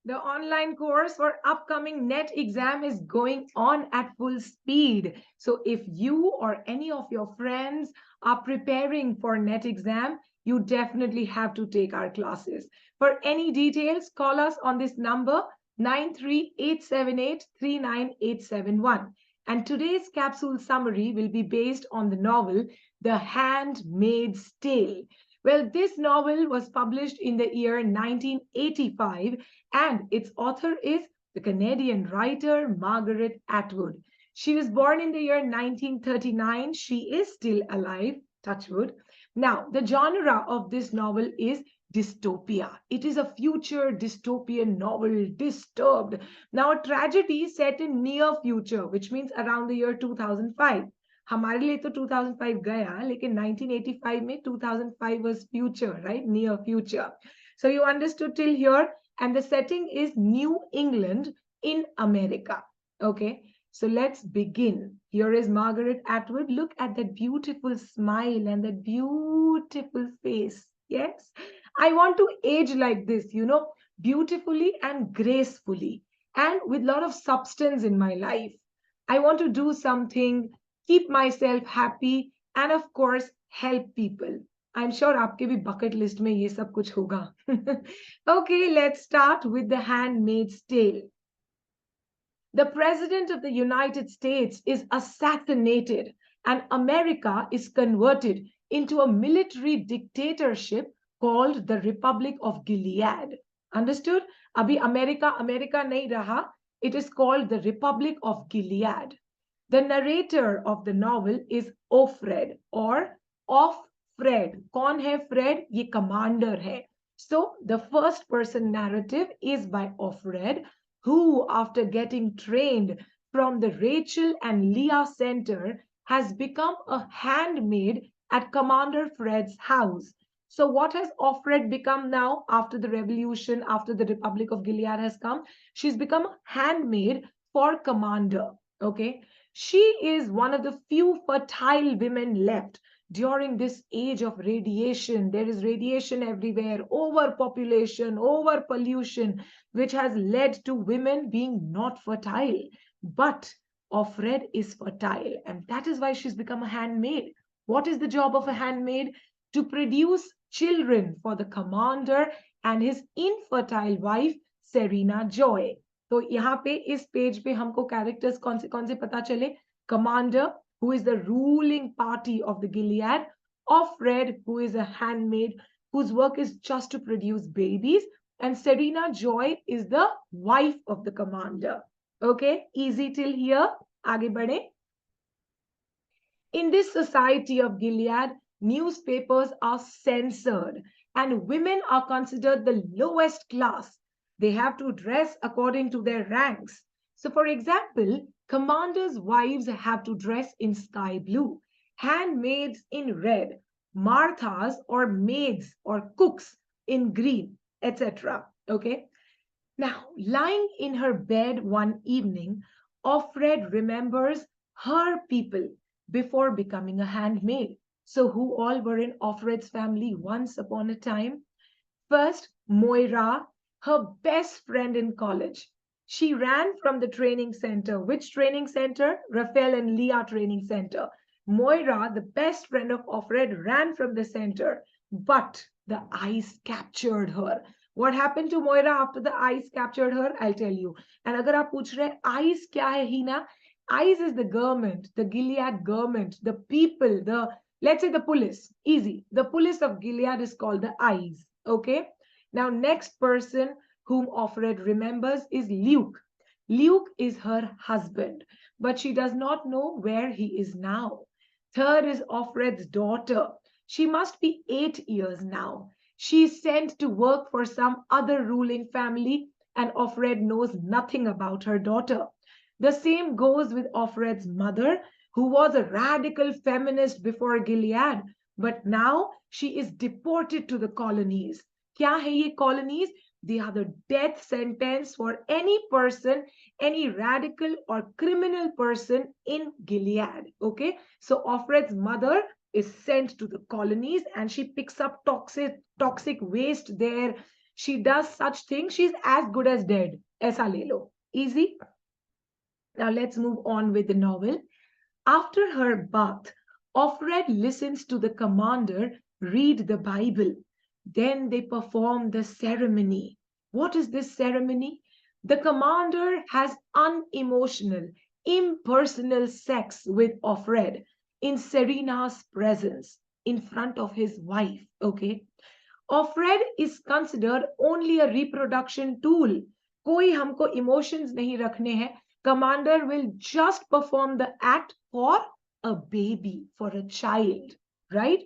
The online course for upcoming NET exam is going on at full speed. So if you or any of your friends are preparing for NET exam, you definitely have to take our classes. For any details, call us on this number 9387839871. And today's capsule summary will be based on the novel The Handmaid's Tale. Well, this novel was published in the year 1985 and its author is the Canadian writer Margaret Atwood. She was born in the year 1939. She is still alive, touch wood. Now, the genre of this novel is dystopia. It is a future dystopian novel, disturbed. Now, a tragedy set in near future, which means around the year 2005. हमारे लिए तो 2005 गया लेकिन 1985 में 2005 was future, right? Near future. So you understood till here, and the setting is New England in America. Okay, so let's begin. Here is Margaret Atwood. Look at that beautiful smile and that beautiful face. Yes, I want to age like this, beautifully and gracefully, and with a lot of substance in my life. I want to do something, keep myself happy, and of course, help people. I'm sure आपके भी bucket list में ये सब कुछ होगा. Okay, let's start with The Handmaid's Tale. The President of the United States is assassinated, and America is converted into a military dictatorship called the Republic of Gilead. Understood? Abhi America nahi raha. It is called the Republic of Gilead. The narrator of the novel is Offred or Offred. कौन है Fred? ये commander है. So the first person narrative is by Offred, who, after getting trained from the Rachel and Leah Center, has become a handmaid at Commander Fred's house. So, what has Offred become now after the revolution, after the Republic of Gilead has come? She's become a handmaid for Commander. Okay. She is one of the few fertile women left during this age of radiation. There is radiation everywhere, overpopulation, overpollution, which has led to women being not fertile. But Offred is fertile, and that is why she's become a handmaid. What is the job of a handmaid? To produce children for the commander and his infertile wife, Serena Joy. तो यहाँ पे इस page पे हमको characters कौन से पता चले. Commander, who is the ruling party of the Gilead, Offred, who is a handmaid whose work is just to produce babies, and Serena Joy is the wife of the commander. Okay, easy till here. आगे बढ़े. In this society of Gilead, newspapers are censored and women are considered the lowest class. They have to dress according to their ranks. So, for example, commanders' wives have to dress in sky blue, handmaids in red, Marthas or maids or cooks in green, etc. Okay. Now, lying in her bed one evening, Offred remembers her people before becoming a handmaid. So, who all were in Offred's family once upon a time? First, Moira, her best friend in college. She ran from the training center. Which training center? Raphael and Leah Training Center. Moira, the best friend of Offred, ran from the center, but the ice captured her. What happened to Moira after the ice captured her? I'll tell you. And agar aap पूछ रहे ice क्या है Hina? ICE is the government, the Gilead government, the people, let's say the police. Easy. The police of Gilead is called the ICE. Okay. Now, next person whom Offred remembers is Luke. Luke is her husband, but she does not know where he is now. Third is Offred's daughter. She must be 8 years now. She is sent to work for some other ruling family, and Offred knows nothing about her daughter. The same goes with Offred's mother, who was a radical feminist before Gilead, but now she is deported to the colonies. Kya hai ye colonies? They are the death sentence for any person, any radical or criminal person in Gilead. Okay, so Offred's mother is sent to the colonies and she picks up toxic waste there. She does such things, she's as good as dead. Aisa le lo. Easy? Now let's move on with the novel. After her bath, Offred listens to the commander read the Bible. Then they perform the ceremony. What is this ceremony? The commander has unemotional, impersonal sex with Offred in Serena's presence, in front of his wife. Okay. Offred is considered only a reproduction tool. कोई हमको emotions नहीं रखने हैं. Commander will just perform the act for a baby, for a child, right?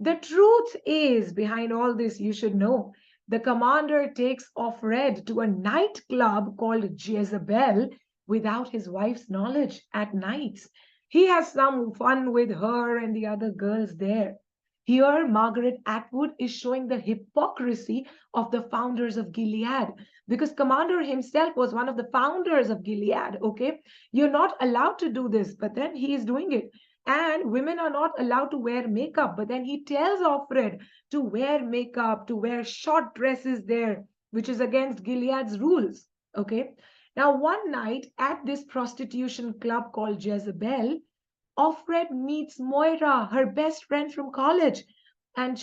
The truth is behind all this, you should know. The commander takes Offred to a nightclub called Jezebel without his wife's knowledge at nights. He has some fun with her and the other girls there. Here, Margaret Atwood is showing the hypocrisy of the founders of Gilead because Commander himself was one of the founders of Gilead. Okay, you're not allowed to do this, but then he is doing it. And women are not allowed to wear makeup, but then he tells Offred to wear makeup, to wear short dresses there, which is against Gilead's rules. Okay, now one night at this prostitution club called Jezebel, Offred meets Moira, her best friend from college. And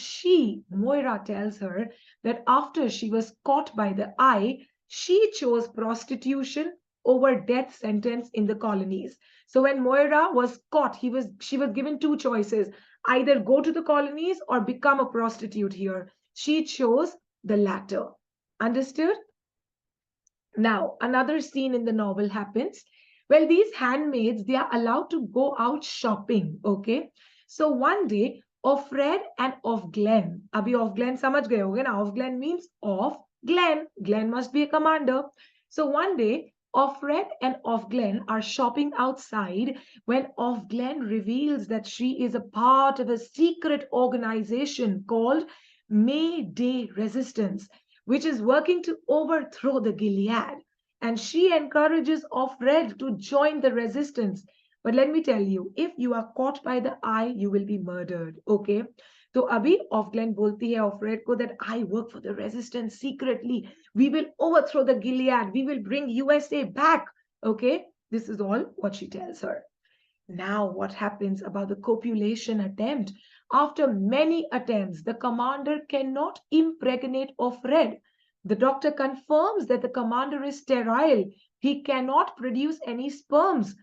Moira, tells her that after she was caught by the eye, she chose prostitution over death sentence in the colonies. So when Moira was caught, she was given two choices, either go to the colonies or become a prostitute here. She chose the latter. Understood? Now, another scene in the novel happens. Well, these handmaids, they are allowed to go out shopping, okay? So one day, Offred and Offglen, abhi Offglen samajh gaye hoge na? Offglen means off Glen. Glen must be a commander. So one day, Offred and Offglen are shopping outside when Offglen reveals that she is a part of a secret organization called May Day Resistance, which is working to overthrow the Gilead. And she encourages Offred to join the resistance. But let me tell you, if you are caught by the eye, you will be murdered. Okay? तो अभी Offglen बोलती है Offred को that I work for the resistance secretly. We will overthrow the Gilead. We will bring USA back. Okay? This is all what she tells her. Now, what happens about the copulation attempt? After many attempts, the commander cannot impregnate Offred. The doctor confirms that the commander is sterile. He cannot produce any sperms.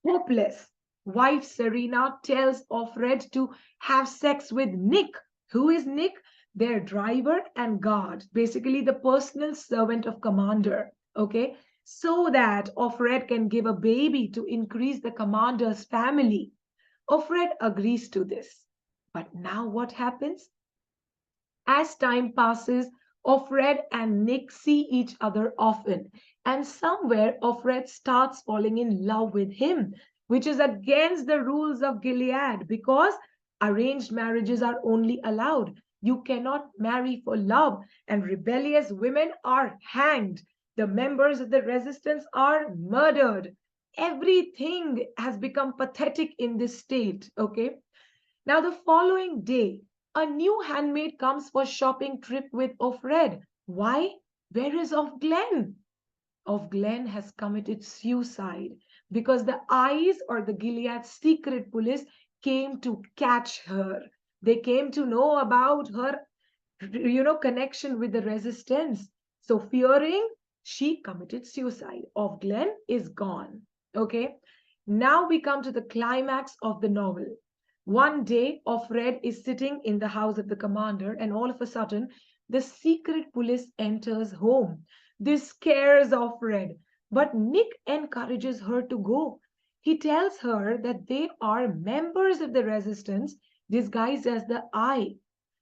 Hopeless. Wife Serena tells Offred to have sex with Nick. Who is Nick? Their driver and guard, basically the personal servant of commander. Okay, so that Offred can give a baby to increase the commander's family. Offred agrees to this. But now what happens? As time passes, Offred and Nick see each other often, and somewhere Offred starts falling in love with him, which is against the rules of Gilead because arranged marriages are only allowed. You cannot marry for love, and rebellious women are hanged. The members of the resistance are murdered. Everything has become pathetic in this state, okay? Now, the following day, a new handmaid comes for shopping trip with Offred. Why? Where is Offglen? Offglen has committed suicide because the eyes or the Gilead secret police came to catch her. They came to know about her, connection with the resistance. So fearing, she committed suicide. Offglen is gone. Okay. Now we come to the climax of the novel. One day, Offred is sitting in the house of the commander, and all of a sudden, the secret police enters home. This scares Offred, but Nick encourages her to go. He tells her that they are members of the resistance disguised as the Eye.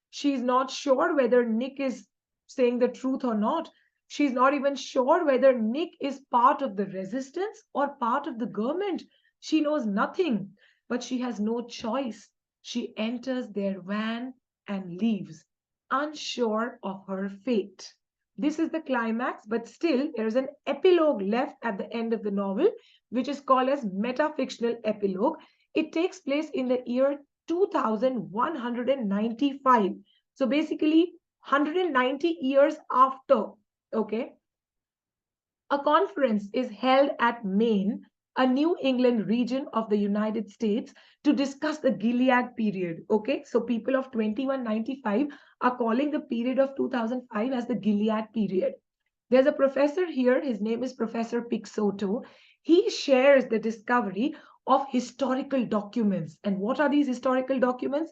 She's not sure whether Nick is saying the truth or not. She's not even sure whether Nick is part of the resistance or part of the government. She knows nothing. But she has no choice. She enters their van and leaves, unsure of her fate. This is the climax, but still there is an epilogue left at the end of the novel, which is called as metafictional epilogue. It takes place in the year 2195. So basically, 190 years after, okay, a conference is held at Maine, a New England region of the United States, to discuss the Gilead period. Okay, so people of 2195 are calling the period of 2005 as the Gilead period. There's a professor here, his name is Professor Pixoto. He shares the discovery of historical documents. And what are these historical documents?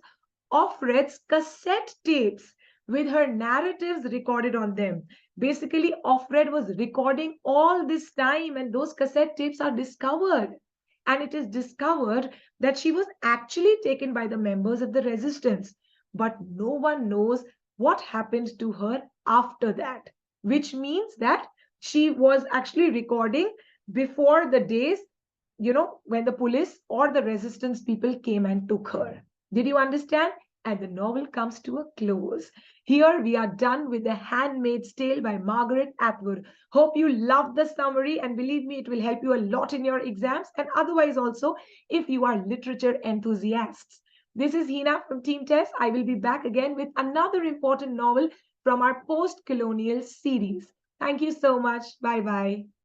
Offred's cassette tapes with her narratives recorded on them. Basically, Offred was recording all this time, and those cassette tapes are discovered. And it is discovered that she was actually taken by the members of the resistance. But no one knows what happened to her after that, which means that she was actually recording before the days, when the police or the resistance people came and took her. Did you understand? And the novel comes to a close. Here we are done with The Handmaid's Tale by Margaret Atwood. Hope you loved the summary, and believe me, it will help you a lot in your exams and otherwise also if you are literature enthusiasts. This is Hina from Team Test. I will be back again with another important novel from our post-colonial series. Thank you so much. Bye bye.